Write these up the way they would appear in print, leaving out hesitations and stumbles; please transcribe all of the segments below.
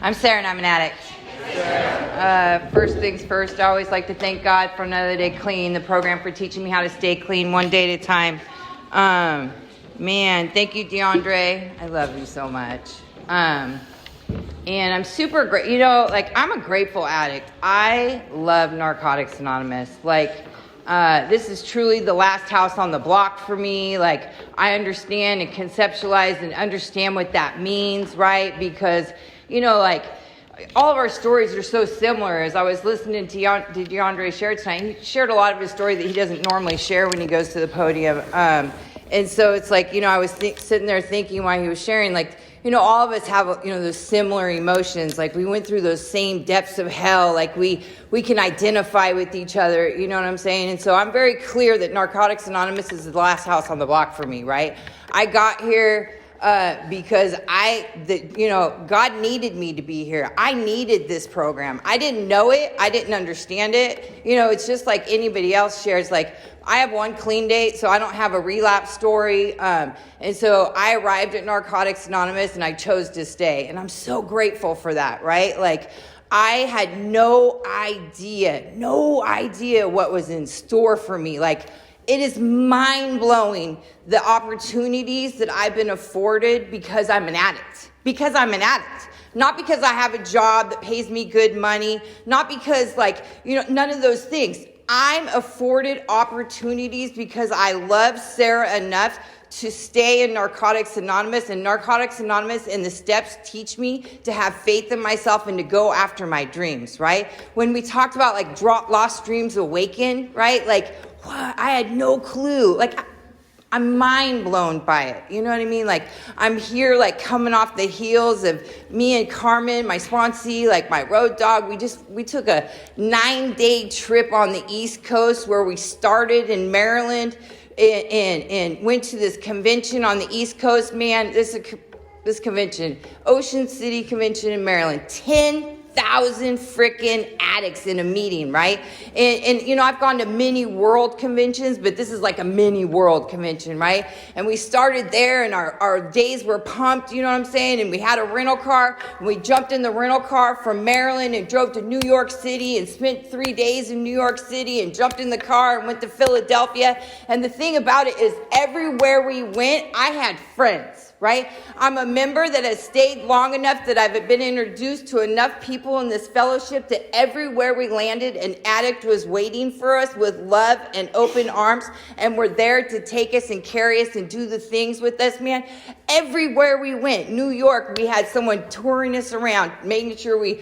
I'm Sara and I'm an addict. First things first, I always like to thank God for another day clean, the program for teaching me how to stay clean one day at a time. Man, thank you, DeAndre. I love you so much. And I'm super great. You know, like, I'm a grateful addict. I love Narcotics Anonymous. This is truly the last house on the block for me. Like, I understand and conceptualize and understand what that means, right? Because, you know, like, all of our stories are so similar. As I was listening to DeAndre share tonight, he shared a lot of his story that he doesn't normally share when he goes to the podium. And so it's like, you know, I was sitting there thinking while he was sharing, like, you know, all of us have, you know, those similar emotions. Like, we went through those same depths of hell. Like, we can identify with each other. You know what I'm saying? And so I'm very clear that Narcotics Anonymous is the last house on the block for me, right? I got here because God needed me to be here. I needed this program. I didn't know it. I didn't understand it. You know, it's just like anybody else shares. Like, I have one clean date, so I don't have a relapse story. And so I arrived at Narcotics Anonymous and I chose to stay. And I'm so grateful for that, right? Like, I had no idea what was in store for me. Like, it is mind-blowing the opportunities that I've been afforded because I'm an addict. Because I'm an addict. Not because I have a job that pays me good money. Not because, like, you know, none of those things. I'm afforded opportunities because I love Sara enough to stay in Narcotics Anonymous. And Narcotics Anonymous and the steps teach me to have faith in myself and to go after my dreams, right? When we talked about, like, lost dreams awaken, right? Like, what? I had no clue. Like, I'm mind blown by it. You know what I mean? Like, I'm here, like, coming off the heels of me and Carmen, my sponsee, like, my road dog. We took a 9-day trip on the East Coast where we started in Maryland and went to this convention on the East Coast. Man, this convention, Ocean City Convention in Maryland, 10,000 freaking addicts in a meeting, right? And you know, I've gone to many world conventions, but this is like a mini world convention, right? And we started there and our days were pumped, you know what I'm saying? And we had a rental car and we jumped in the rental car from Maryland and drove to New York City and spent 3 days in New York City and jumped in the car and went to Philadelphia. And the thing about it is, everywhere we went, I had friends. Right? I'm a member that has stayed long enough that I've been introduced to enough people in this fellowship that everywhere we landed, an addict was waiting for us with love and open arms and were there to take us and carry us and do the things with us, man. Everywhere we went, New York, we had someone touring us around, making sure we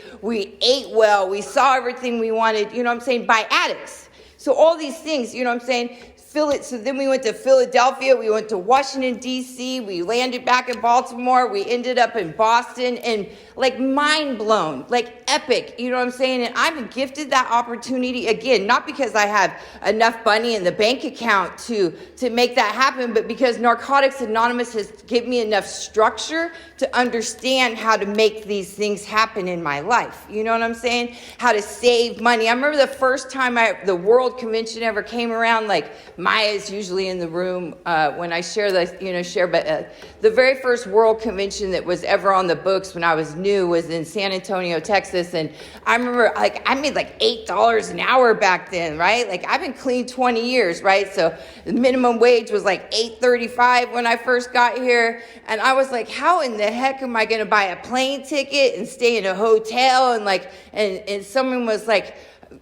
ate well, we saw everything we wanted, you know what I'm saying, by addicts. So all these things, you know what I'm saying, so then we went to Philadelphia, we went to Washington, D.C., we landed back in Baltimore, we ended up in Boston, and like mind blown, like epic, you know what I'm saying? And I've been gifted that opportunity, again, not because I have enough money in the bank account to make that happen, but because Narcotics Anonymous has given me enough structure to understand how to make these things happen in my life. You know what I'm saying? How to save money. I remember the first time the World Convention ever came around, like, Maya's usually in the room when I share this, but the very first World Convention that was ever on the books when I was new was in San Antonio, Texas. And I remember, like, I made like $8 an hour back then, right? Like, I've been clean 20 years, right? So the minimum wage was like $8.35 when I first got here. And I was like, how in the heck am I going to buy a plane ticket and stay in a hotel? And like, and someone was like,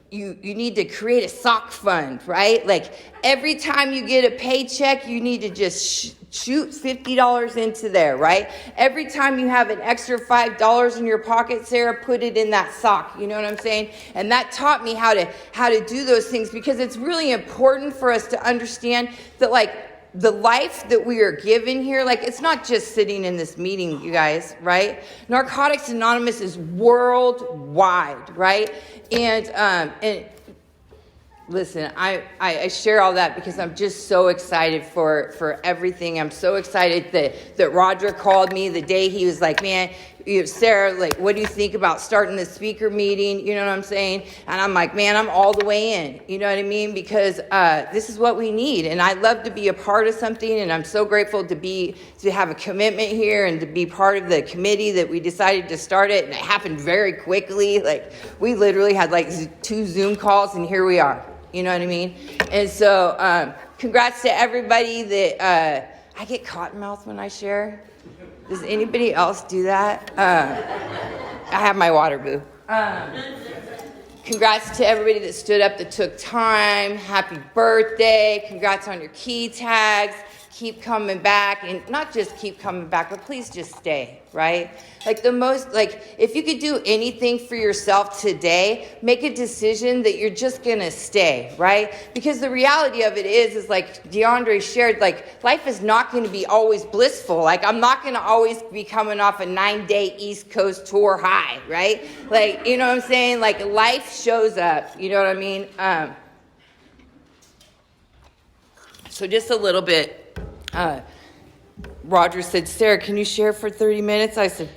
you need to create a sock fund, right? Like, every time you get a paycheck, you need to just shoot $50 into there, right? Every time you have an extra $5 in your pocket, Sara, put it in that sock. You know what I'm saying? And that taught me how to do those things, because it's really important for us to understand that, like, the life that we are given here, like, it's not just sitting in this meeting, you guys, right? Narcotics Anonymous is worldwide, right? And listen, I share all that because I'm just so excited for everything. I'm so excited that Roger called me the day he was like, man, Sarah, like, what do you think about starting the speaker meeting? You know what I'm saying? And I'm like, man, I'm all the way in. You know what I mean? Because this is what we need. And I love to be a part of something. And I'm so grateful to have a commitment here and to be part of the committee that we decided to start it. And it happened very quickly. Like, we literally had like 2 Zoom calls and here we are. You know what I mean? And so congrats to everybody that I get cotton mouth when I share. Does anybody else do that? I have my water, boo. Congrats to everybody that stood up, that took time. Happy birthday. Congrats on your key tags. Keep coming back, and not just keep coming back, but please just stay, right? Like if you could do anything for yourself today, make a decision that you're just gonna stay, right? Because the reality of it is like DeAndre shared, like life is not gonna be always blissful. Like I'm not gonna always be coming off a 9-day East Coast tour high, right? Like, you know what I'm saying? Like life shows up, you know what I mean? So just a little bit. Roger said, Sarah, can you share for 30 minutes? I said,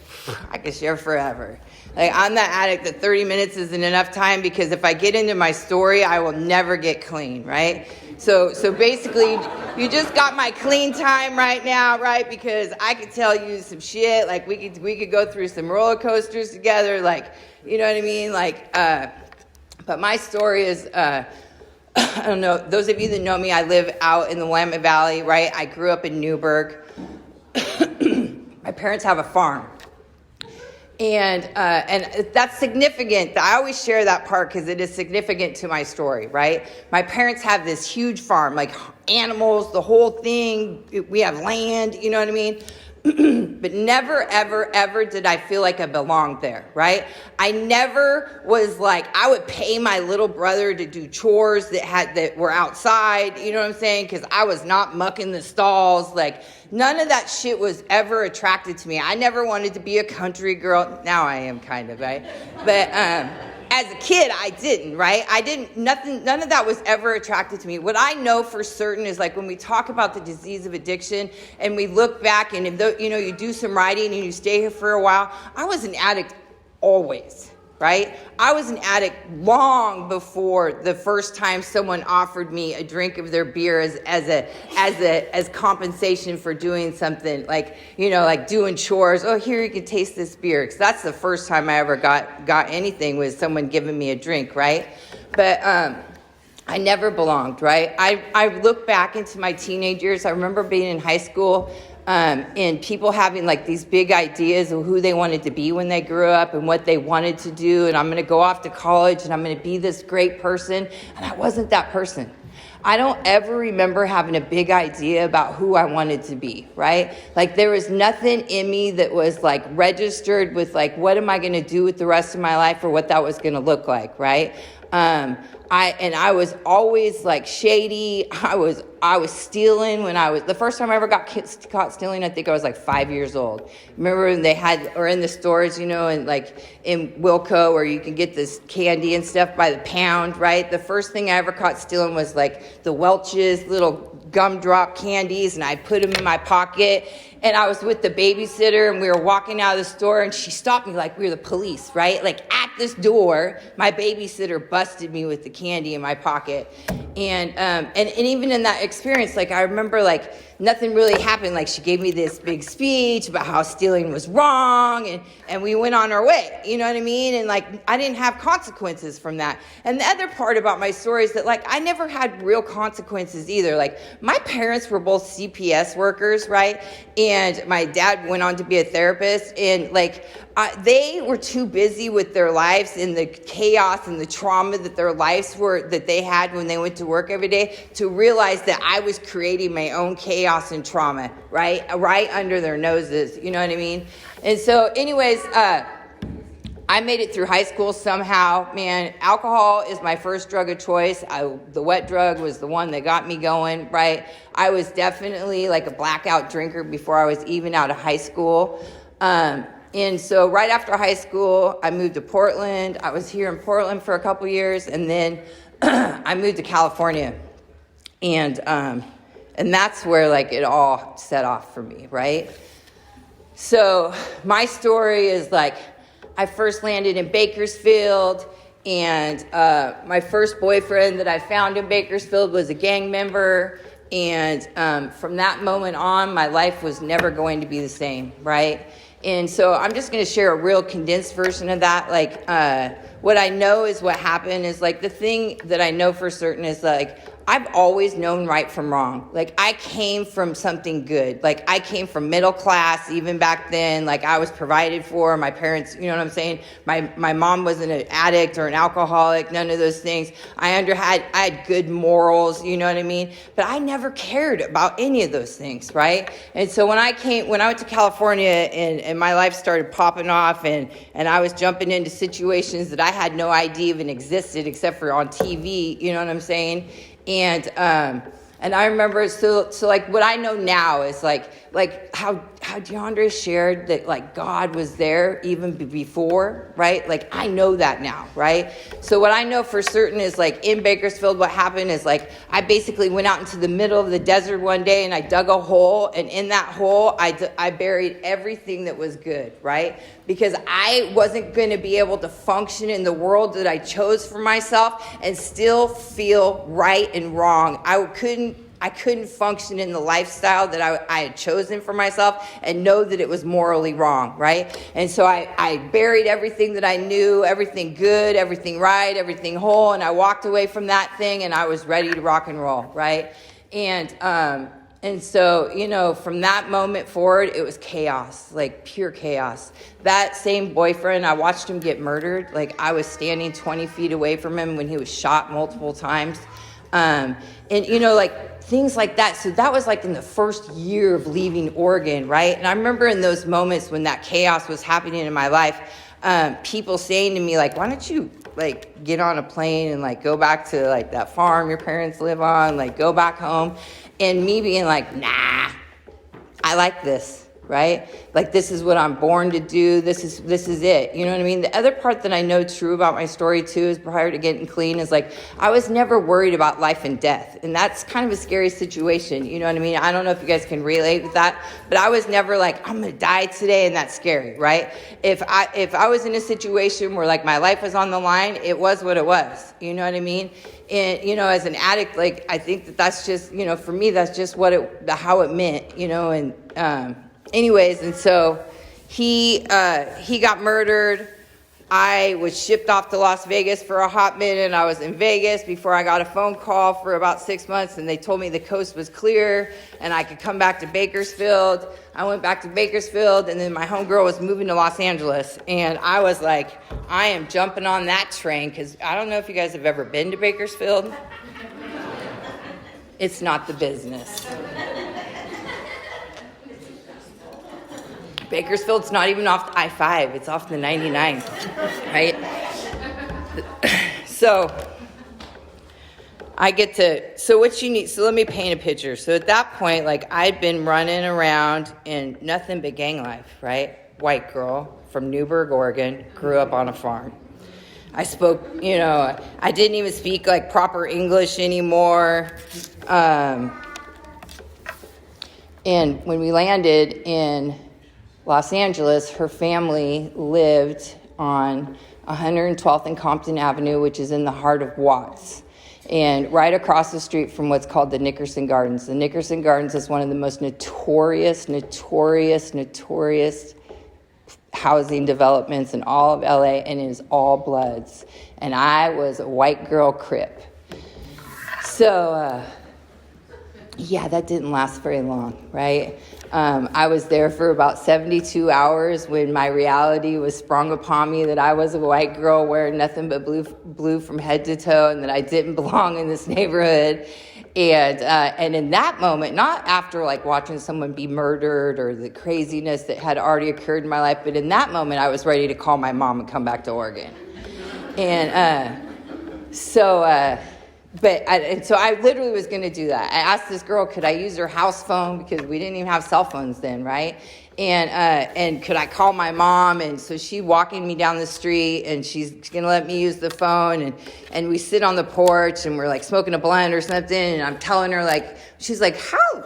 I can share forever. Like, I'm that addict that 30 minutes isn't enough time because if I get into my story, I will never get clean, right? So basically, you just got my clean time right now, right? Because I could tell you some shit. Like, we could go through some roller coasters together. Like, you know what I mean? Like, but my story is... I don't know, those of you that know me, I live out in the Willamette Valley, right? I grew up in Newburgh. My parents have a farm. And that's significant. I always share that part because it is significant to my story, right? My parents have this huge farm, like animals, the whole thing. We have land, you know what I mean? But never, ever, ever did I feel like I belonged there, right? I never was like, I would pay my little brother to do chores that were outside, you know what I'm saying? Because I was not mucking the stalls. Like, none of that shit was ever attracted to me. I never wanted to be a country girl. Now I am kind of, right? But as a kid, I didn't, right? None of that was ever attracted to me. What I know for certain is like when we talk about the disease of addiction and we look back and if you do some writing and you stay here for a while, I was an addict always, right? I was an addict long before the first time someone offered me a drink of their beer as compensation for doing something like, like doing chores. Oh, here you can taste this beer. Because that's the first time I ever got anything was someone giving me a drink, right? But I never belonged, right? I look back into my teenage years. I remember being in high school and people having like these big ideas of who they wanted to be when they grew up and what they wanted to do. And I'm going to go off to college and I'm going to be this great person. And I wasn't that person. I don't ever remember having a big idea about who I wanted to be, right? Like there was nothing in me that was like registered with like, what am I going to do with the rest of my life or what that was going to look like, right? I was always like shady. I was stealing the first time I ever got caught stealing, I think I was like 5 years old. Remember when or in the stores, and like in Wilco where you can get this candy and stuff by the pound, right? The first thing I ever caught stealing was like the Welch's little gumdrop candies and I put them in my pocket. And I was with the babysitter and we were walking out of the store and she stopped me like we were the police, right? Like at this door, my babysitter busted me with the candy in my pocket. And even in that experience, like I remember like nothing really happened. Like she gave me this big speech about how stealing was wrong and we went on our way, you know what I mean? And like I didn't have consequences from that. And the other part about my story is that like I never had real consequences either. Like my parents were both CPS workers, right? And my dad went on to be a therapist and like they were too busy with their lives and the chaos and the trauma that that they had when they went to work every day to realize that I was creating my own chaos and trauma, right under their noses, you know what I mean? And so anyways, I made it through high school somehow. Man, alcohol is my first drug of choice. The wet drug was the one that got me going, right? I was definitely like a blackout drinker before I was even out of high school. And so right after high school, I moved to Portland. I was here in Portland for a couple years, and then I moved to California. And that's where like it all set off for me, right? So my story is like, I first landed in Bakersfield, and my first boyfriend that I found in Bakersfield was a gang member. And from that moment on, my life was never going to be the same, right? And so I'm just going to share a real condensed version of that. Like, what I know is what happened is, like, the thing that I know for certain is, like, I've always known right from wrong. Like, I came from something good. Like, I came from middle class even back then. Like, I was provided for. My parents, you know what I'm saying? My mom wasn't an addict or an alcoholic, none of those things. I had good morals, you know what I mean? But I never cared about any of those things, right? And so when I went to California and my life started popping off, and I was jumping into situations that I had no idea even existed except for on TV, you know what I'm saying? And I remember, so like what I know now is like how DeAndre shared that, like, God was there even before, right? Like, I know that now, right? So what I know for certain is, like, in Bakersfield, what happened is, like, I basically went out into the middle of the desert one day and I dug a hole, and in that hole, I buried everything that was good, right? Because I wasn't going to be able to function in the world that I chose for myself and still feel right and wrong. I couldn't function in the lifestyle that I had chosen for myself and know that it was morally wrong, right? And so I buried everything that I knew, everything good, everything right, everything whole, and I walked away from that thing, and I was ready to rock and roll, right? And so, you know, from that moment forward, it was chaos, like pure chaos. That same boyfriend, I watched him get murdered. Like, I was standing 20 feet away from him when he was shot multiple times. And, you know, like, things like that. So that was like in the first year of leaving Oregon, right? And I remember in those moments when that chaos was happening in my life, people saying to me, like, why don't you, like, get on a plane and, like, go back to, like, that farm your parents live on, like, go back home. And me being like, nah, I like this. Right? Like, this is what I'm born to do. This is it. You know what I mean? The other part that I know true about my story too is, prior to getting clean, is like, I was never worried about life and death. And that's kind of a scary situation. You know what I mean? I don't know if you guys can relate with that, but I was never like, I'm going to die today, and that's scary, right? If I was in a situation where, like, my life was on the line, it was what it was. You know what I mean? And, you know, as an addict, like, I think that's just, you know, for me, that's just how it meant, you know, and, anyways, and so he got murdered. I was shipped off to Las Vegas for a hot minute. I was in Vegas before I got a phone call for about 6 months, and they told me the coast was clear and I could come back to Bakersfield. I went back to Bakersfield, and then my homegirl was moving to Los Angeles, and I was like, I am jumping on that train, because I don't know if you guys have ever been to Bakersfield. It's not the business. Bakersfield's not even off the I-5. It's off the 99, right? So what you need, so let me paint a picture. So at that point, like, I'd been running around in nothing but gang life, right? White girl from Newburgh, Oregon, grew up on a farm. I spoke, you know, I didn't even speak, like, proper English anymore. And when we landed in Los Angeles, her family lived on 112th and Compton Avenue, which is in the heart of Watts, and right across the street from what's called the Nickerson Gardens. The Nickerson Gardens is one of the most notorious housing developments in all of LA, and it is all bloods. And I was a white girl Crip. So, yeah, that didn't last very long, right? I was there for about 72 hours when my reality was sprung upon me that I was a white girl wearing nothing but blue from head to toe, and that I didn't belong in this neighborhood. And in that moment, not after, like, watching someone be murdered or the craziness that had already occurred in my life, but in that moment, I was ready to call my mom and come back to Oregon. So I literally was going to do that. I asked this girl, could I use her house phone, because we didn't even have cell phones then, right? and could I call my mom? And so she's walking me down the street, and she's gonna let me use the phone, and we sit on the porch, and we're like smoking a blunt or something, and I'm telling her, like, she's like,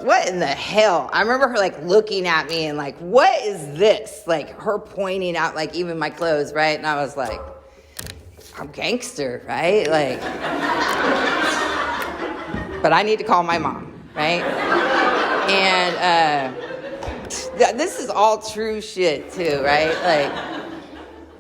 what in the hell? I remember her like looking at me and like, what is this? Like her pointing out like even my clothes, right? And I was like, I'm gangster, right? Like, but I need to call my mom, right? And this is all true shit too, right? Like,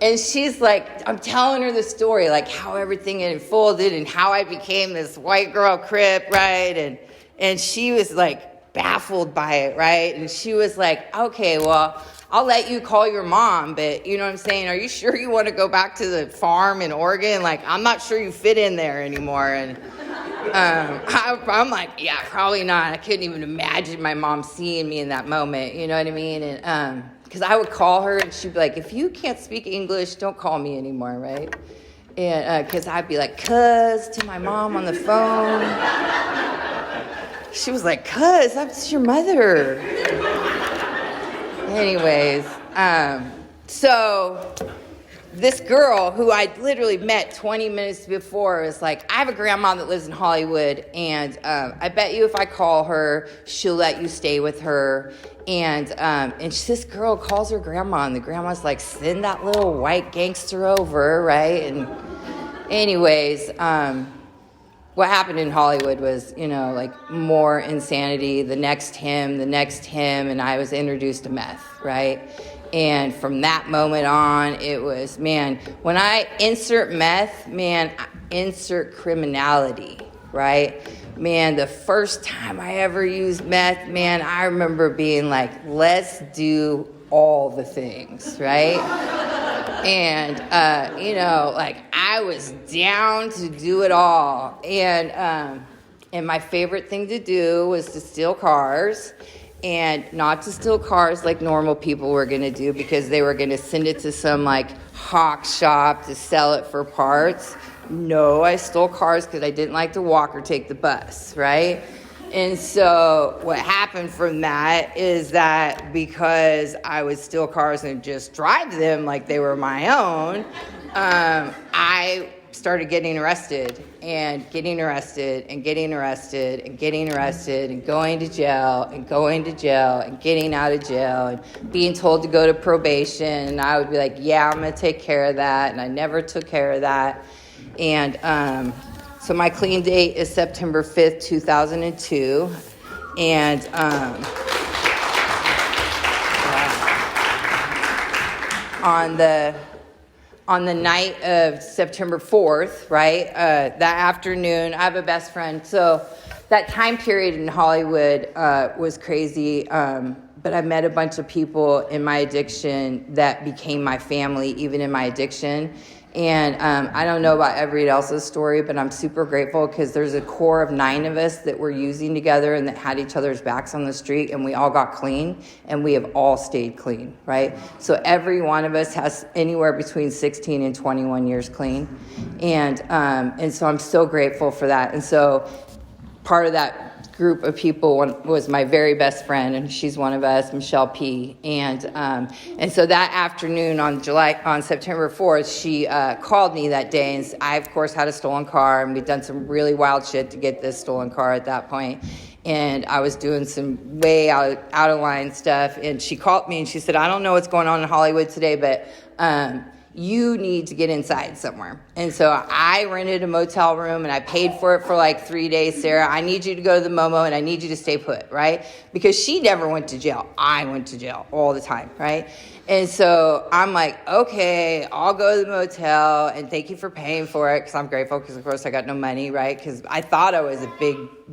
and she's like, I'm telling her the story, like how everything unfolded and how I became this white girl crip, right? And she was like baffled by it, right? And she was like, okay, well, I'll let you call your mom, but you know what I'm saying? Are you sure you want to go back to the farm in Oregon? Like, I'm not sure you fit in there anymore. And I'm like, yeah, probably not. I couldn't even imagine my mom seeing me in that moment. You know what I mean? And because I would call her and she'd be like, if you can't speak English, don't call me anymore, right? And because I'd be like, cuz, to my mom on the phone. She was like, cuz, that's your mother. Anyways, so this girl who I literally met 20 minutes before was like, I have a grandma that lives in Hollywood, and I bet you if I call her, she'll let you stay with her. And this girl calls her grandma, and the grandma's like, send that little white gangster over, right? And anyways, what happened in Hollywood was, like more insanity, the next him, and I was introduced to meth, right? And from that moment on, it was, man, when I insert meth, man, I insert criminality, right? Man, the first time I ever used meth, man, I remember being like, let's do all the things, right? And, like I was down to do it all. And my favorite thing to do was to steal cars, and not to steal cars like normal people were going to do, because they were going to send it to some like hawk shop to sell it for parts. No, I stole cars because I didn't like to walk or take the bus, right? And so what happened from that is that because I would steal cars and just drive them like they were my own, I started getting arrested and getting arrested and getting arrested and getting arrested and going to jail and going to jail and getting out of jail and being told to go to probation. And I would be like, yeah, I'm going to take care of that. And I never took care of that. And so my clean date is September 5th, 2002. And on the night of September 4th, right, that afternoon, I have a best friend. So that time period in Hollywood was crazy, but I met a bunch of people in my addiction that became my family, even in my addiction. And I don't know about everybody else's story, but I'm super grateful because there's a core of 9 of us that were using together and that had each other's backs on the street, and we all got clean, and we have all stayed clean, right? So every one of us has anywhere between 16 and 21 years clean. And so I'm so grateful for that. And so part of that group of people was my very best friend, and she's one of us, Michelle P. And so that afternoon on September 4th, she called me that day, and I of course had a stolen car, and we'd done some really wild shit to get this stolen car at that point. And I was doing some way out of line stuff, and she called me and she said, I don't know what's going on in Hollywood today, but you need to get inside somewhere. And so I rented a motel room, and I paid for it for like 3 days. Sarah, I need you to go to the Momo, and I need you to stay put, right? Because she never went to jail. I went to jail all the time, right? And so I'm like, okay, I'll go to the motel, and thank you for paying for it, because I'm grateful, because of course I got no money, right? Because I thought I was a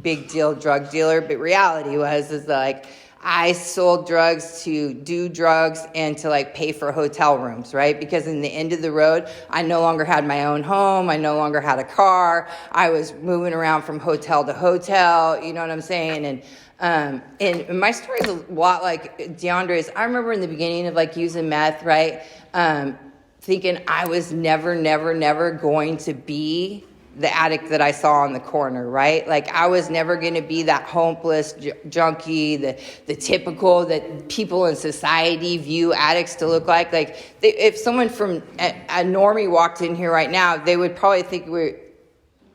big deal drug dealer, but reality is like, I sold drugs to do drugs and to like pay for hotel rooms, right? Because in the end of the road, I no longer had my own home. I no longer had a car. I was moving around from hotel to hotel. You know what I'm saying? And my story is a lot like DeAndre's. I remember in the beginning of like using meth, right? Thinking I was never going to be the addict that I saw on the corner, right? Like I was never going to be that hopeless junkie, the typical that people in society view addicts to look like. Like if someone from a normie walked in here right now, they would probably think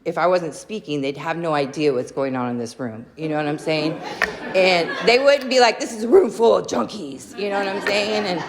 if I wasn't speaking, they'd have no idea what's going on in this room. You know what I'm saying? And they wouldn't be like, this is a room full of junkies. You know what I'm saying?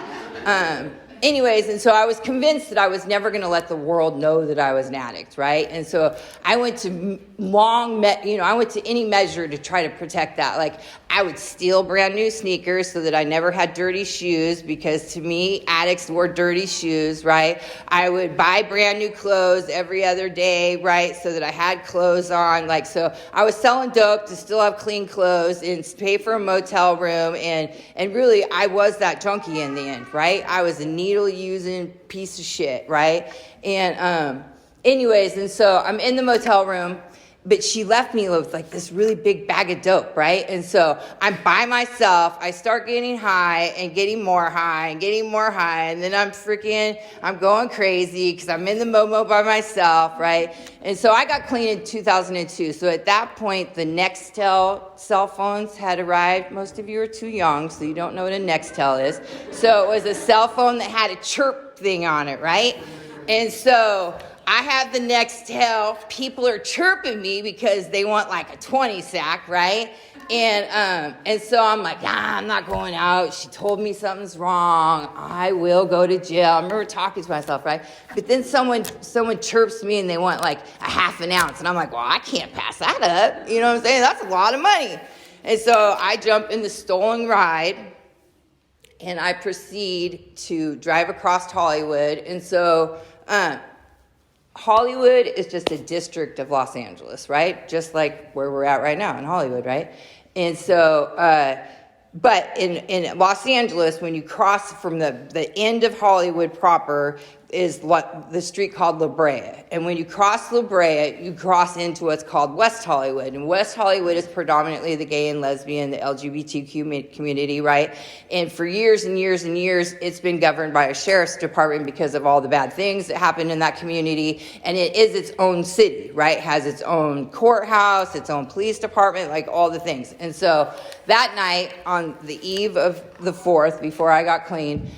And anyways, and so I was convinced that I was never going to let the world know that I was an addict, right? And so I went to I went to any measure to try to protect that. Like I would steal brand new sneakers so that I never had dirty shoes, because to me, addicts wore dirty shoes, right? I would buy brand new clothes every other day, right? So that I had clothes on. Like, so I was selling dope to still have clean clothes and pay for a motel room. And really, I was that junkie in the end, right? I was a needle using piece of shit, right? And anyways, and so I'm in the motel room, but she left me with like this really big bag of dope, right? And so I'm by myself. I start getting high and getting more high and getting more high. And then I'm going crazy because I'm in the Momo by myself, right? And so I got clean in 2002. So at that point, the Nextel cell phones had arrived. Most of you are too young, so you don't know what a Nextel is. So it was a cell phone that had a chirp thing on it, right? And so I have the Nextel. People are chirping me because they want like a 20 sack, right? And so I'm like, I'm not going out. She told me something's wrong. I will go to jail. I remember talking to myself, right? But then someone chirps me and they want like a half an ounce. And I'm like, well, I can't pass that up. You know what I'm saying? That's a lot of money. And so I jump in the stolen ride and I proceed to drive across Hollywood. And so, Hollywood is just a district of Los Angeles, right? Just like where we're at right now in Hollywood, right? And so, but in Los Angeles, when you cross from the end of Hollywood proper is the street called La Brea. And when you cross La Brea, you cross into what's called West Hollywood. And West Hollywood is predominantly the gay and lesbian, the LGBTQ community, right? And for years and years and years, it's been governed by a sheriff's department because of all the bad things that happen in that community. And it is its own city, right? It has its own courthouse, its own police department, like all the things. And so that night, on the eve of the 4th, before I got clean,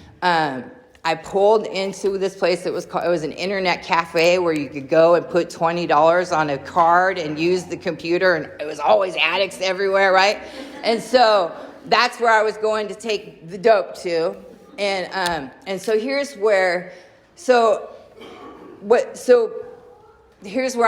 I pulled into this place that it was an internet cafe where you could go and put $20 on a card and use the computer, and it was always addicts everywhere, right? And so that's where I was going to take the dope to. And so here's where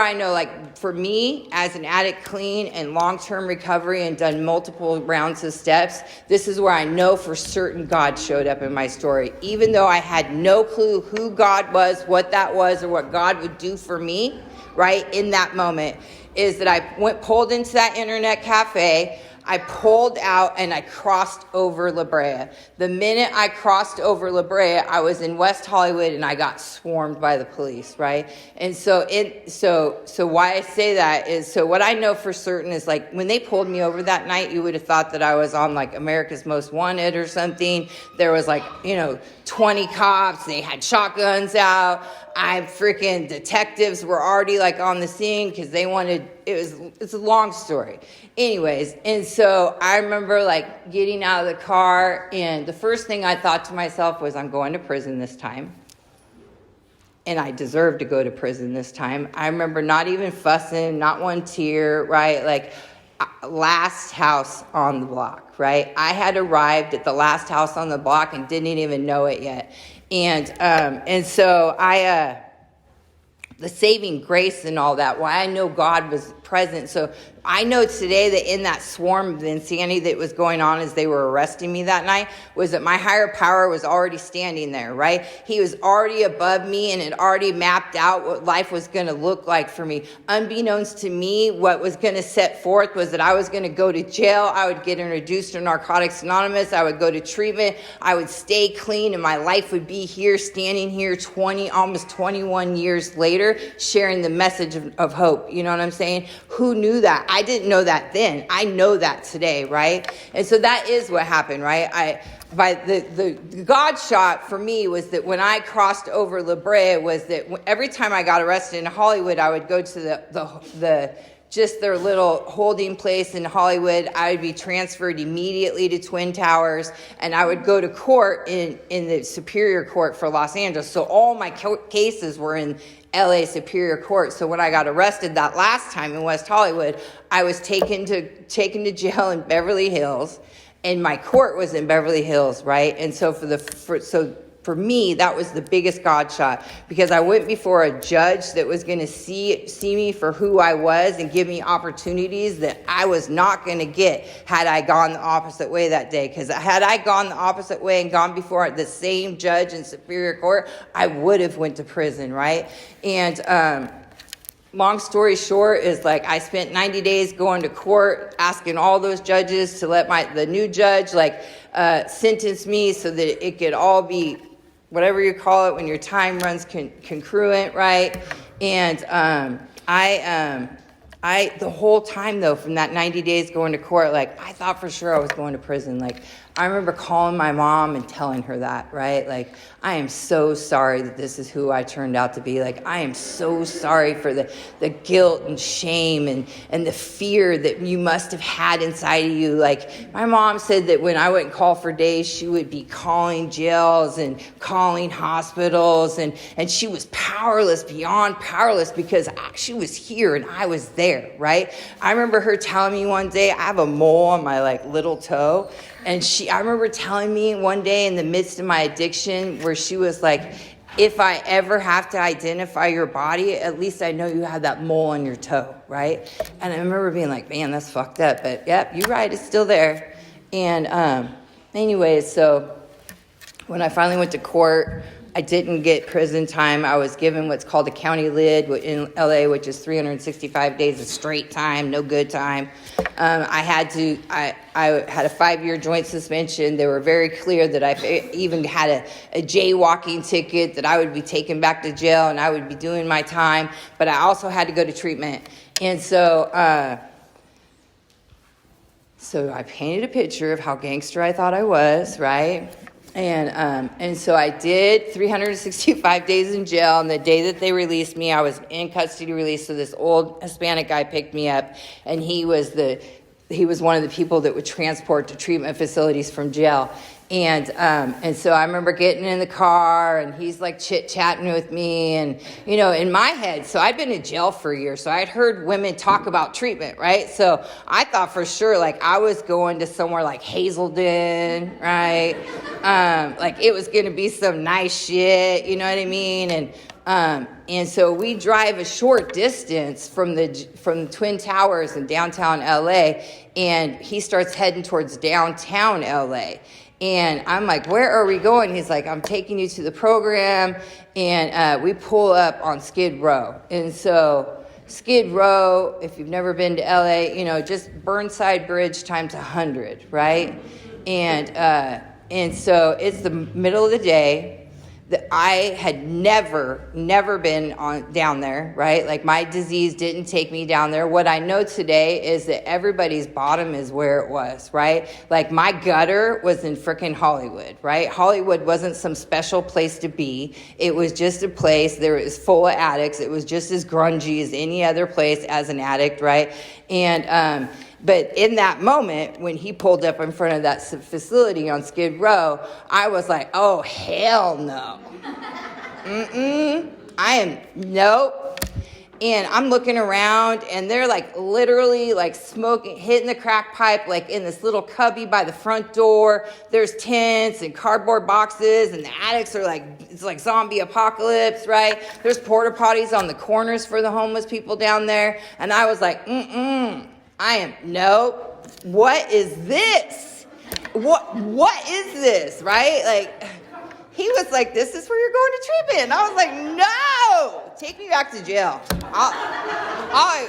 I know, like, for me, as an addict clean and long-term recovery and done multiple rounds of steps, this is where I know for certain God showed up in my story. Even though I had no clue who God was, what that was, or what God would do for me, right, in that moment, is that I pulled into that internet cafe. I pulled out and I crossed over La Brea. The minute I crossed over La Brea, I was in West Hollywood and I got swarmed by the police, right? And so why I say that is, so what I know for certain is, like, when they pulled me over that night, you would have thought that I was on like America's Most Wanted or something. There was like, 20 cops. They had shotguns out. Detectives were already like on the scene because they wanted, it's a long story. Anyways, and so I remember like getting out of the car, and the first thing I thought to myself was, I'm going to prison this time. And I deserve to go to prison this time. I remember not even fussing, not one tear, right? Like, last house on the block, right? I had arrived at the last house on the block and didn't even know it yet. And so the saving grace and all that, why I know God was present. So I know today that in that swarm of insanity that was going on as they were arresting me that night, was that my higher power was already standing there, right? He was already above me and had already mapped out what life was going to look like for me. Unbeknownst to me, what was going to set forth was that I was going to go to jail. I would get introduced to Narcotics Anonymous. I would go to treatment. I would stay clean, and my life would be here, standing here almost 21 years later, sharing the message of hope. You know what I'm saying? who knew that? I didn't know that then. I know that today, right? And so that is what happened, right? The God shot for me was that when I crossed over La Brea was that every time I got arrested in Hollywood, I would go to the just their little holding place in Hollywood. I would be transferred immediately to Twin Towers, and I would go to court in the Superior Court for Los Angeles. So all my cases were in LA Superior Court. So when I got arrested that last time in West Hollywood, I was taken to jail in Beverly Hills, and my court was in Beverly Hills, right? And so for me, that was the biggest God shot, because I went before a judge that was going to see me for who I was and give me opportunities that I was not going to get had I gone the opposite way that day. Because had I gone the opposite way and gone before the same judge in Superior Court, I would have went to prison, right? And long story short is, like, I spent 90 days going to court asking all those judges to let the new judge sentence me so that it could all be whatever you call it when your time runs concurrent, right? And I the whole time though, from that 90 days going to court, like, I thought for sure I was going to prison. Like, I remember calling my mom and telling her that, right? Like, I am so sorry that this is who I turned out to be. Like, I am so sorry for the guilt and shame and the fear that you must have had inside of you. Like, my mom said that when I wouldn't call for days, she would be calling jails and calling hospitals, and she was powerless, beyond powerless, because she was here and I was there, right? I remember her telling me one day, I have a mole on my little toe, and I remember telling me one day in the midst of my addiction, where she was like, if I ever have to identify your body, at least I know you have that mole on your toe, right? And I remember being like, man, that's fucked up. But yep, you're right, it's still there. And anyways, so when I finally went to court, I didn't get prison time. I was given what's called a county lid in LA, which is 365 days of straight time, no good time. I had a 5-year joint suspension. They were very clear that I even had a jaywalking ticket, that I would be taken back to jail and I would be doing my time. But I also had to go to treatment. And so I painted a picture of how gangster I thought I was, right? And so I did 365 days in jail, and the day that they released me, I was in custody release. So this old Hispanic guy picked me up, and he was one of the people that would transport to treatment facilities from jail. And so I remember getting in the car, and he's like chit-chatting with me, and, in my head, so I'd been in jail for a year, so I'd heard women talk about treatment, right? So I thought for sure, I was going to somewhere like Hazelden, right? It was going to be some nice shit, you know what I mean? And so we drive a short distance from the Twin Towers in downtown LA, and he starts heading towards downtown LA. And I'm like, where are we going? He's like, I'm taking you to the program. And we pull up on Skid Row. And so Skid Row, if you've never been to LA, just Burnside Bridge times 100, right? And so it's the middle of the day. I had never been down there, right? My disease didn't take me down there. What I know today is that everybody's bottom is where it was, right? My gutter was in frickin' Hollywood, right? Hollywood wasn't some special place to be. It was just a place. There was full of addicts. It was just as grungy as any other place as an addict, right? And but in that moment, when he pulled up in front of that facility on Skid Row, I was like, oh, hell no. Nope. And I'm looking around, and they're literally smoking, hitting the crack pipe, in this little cubby by the front door. There's tents and cardboard boxes, and the addicts are it's like zombie apocalypse, right? There's porta potties on the corners for the homeless people down there. And I was like, nope. What is this? What is this, right? He was like, this is where you're going to treatment. And I was like, no, take me back to jail. I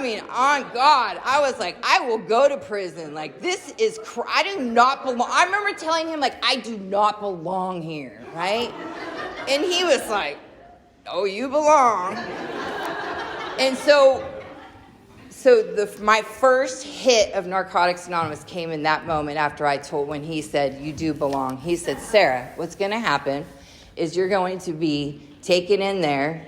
mean, on God, I was like, I will go to prison. This is, I do not belong. I remember telling him, I do not belong here, right? And he was like, oh, you belong. And so So my first hit of Narcotics Anonymous came in that moment after when he said, you do belong. He said, Sara, what's going to happen is you're going to be taken in there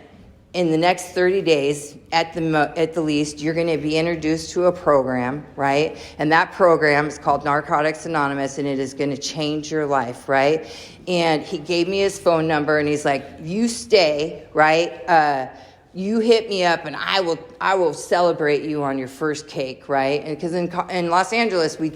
in the next 30 days at the least. You're going to be introduced to a program, right? And that program is called Narcotics Anonymous, and it is going to change your life, right? And he gave me his phone number, and he's like, you stay, right? You hit me up and I will celebrate you on your first cake, right? And because in Los Angeles we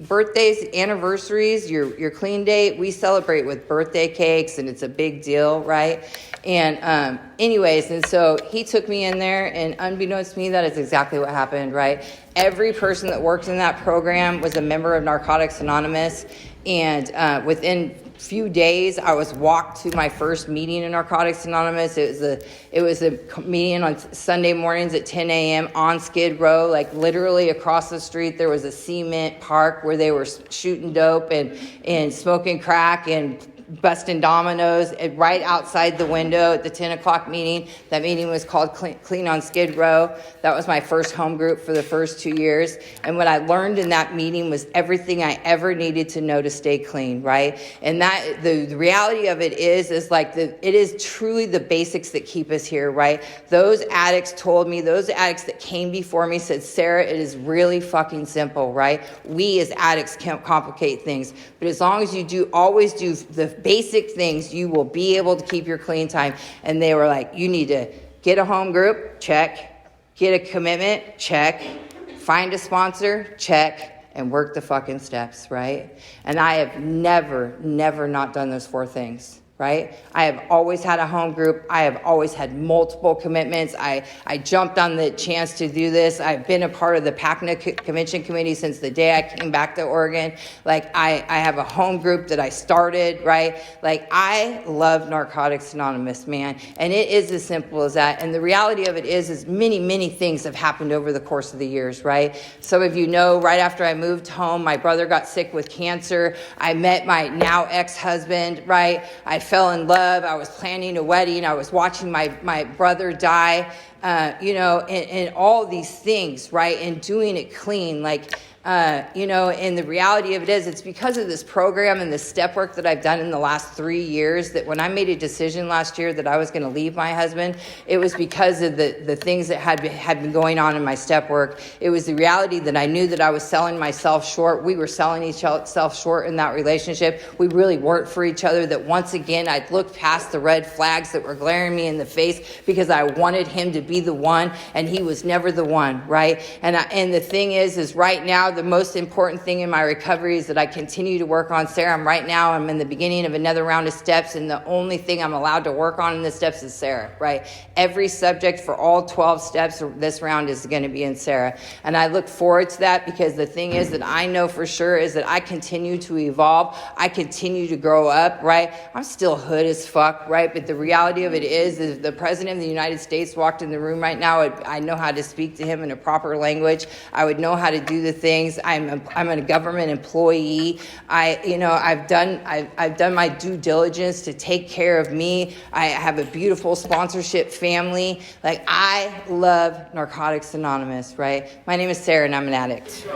birthdays, anniversaries, your clean date, we celebrate with birthday cakes, and it's a big deal, right? And anyways, and so he took me in there, and unbeknownst to me, that is exactly what happened, right? Every person that worked in that program was a member of Narcotics Anonymous, and within few days, I was walked to my first meeting in Narcotics Anonymous. It was a meeting on Sunday mornings at 10 a.m. on Skid Row, like literally across the street. There was a cement park where they were shooting dope and smoking crack and busting dominoes right outside the window at the 10 o'clock meeting. That meeting was called Clean on Skid Row. That was my first home group for the first 2 years. And what I learned in that meeting was everything I ever needed to know to stay clean, right? And that the reality of it is like it is truly the basics that keep us here, right? Those addicts that came before me said, Sara, it is really fucking simple, right? We as addicts can't complicate things. But as long as you always do the basic things, you will be able to keep your clean time. And they were like, you need to get a home group, check. Get a commitment, check. Find a sponsor, check. And work the fucking steps, right? And I have never not done those 4 things, right? I have always had a home group. I have always had multiple commitments. I jumped on the chance to do this. I've been a part of the PACNA Convention Committee since the day I came back to Oregon. Like, I have a home group that I started, right? Like, I love Narcotics Anonymous, man. And it is as simple as that. And the reality of it is many things have happened over the course of the years, right? Some of you know, right after I moved home, my brother got sick with cancer. I met my now ex-husband, right? I fell in love. I was planning a wedding. I was watching my brother die, and all these things, right? And doing it clean, and the reality of it is it's because of this program and the step work that I've done in the last 3 years that when I made a decision last year that I was going to leave my husband, it was because of the things that had been going on in my step work. It was the reality that I knew that I was selling myself short. We were selling each other short in that relationship. We really weren't for each other. That once again, I'd looked past the red flags that were glaring me in the face because I wanted him to be the one, and he was never the one, right? And the thing is right now, the most important thing in my recovery is that I continue to work on Sara. I'm in the beginning of another round of steps, and the only thing I'm allowed to work on in the steps is Sara, right? Every subject for all 12 steps this round is going to be in Sara. And I look forward to that because the thing is that I know for sure is that I continue to evolve. I continue to grow up, right? I'm still hood as fuck, right? But the reality of it is if the President of the United States walked in the room right now, I know how to speak to him in a proper language. I would know how to do the things. I'm a government employee. I've done my due diligence to take care of me. I have a beautiful sponsorship family. Like, I love Narcotics Anonymous, right? My name is Sara, and I'm an addict.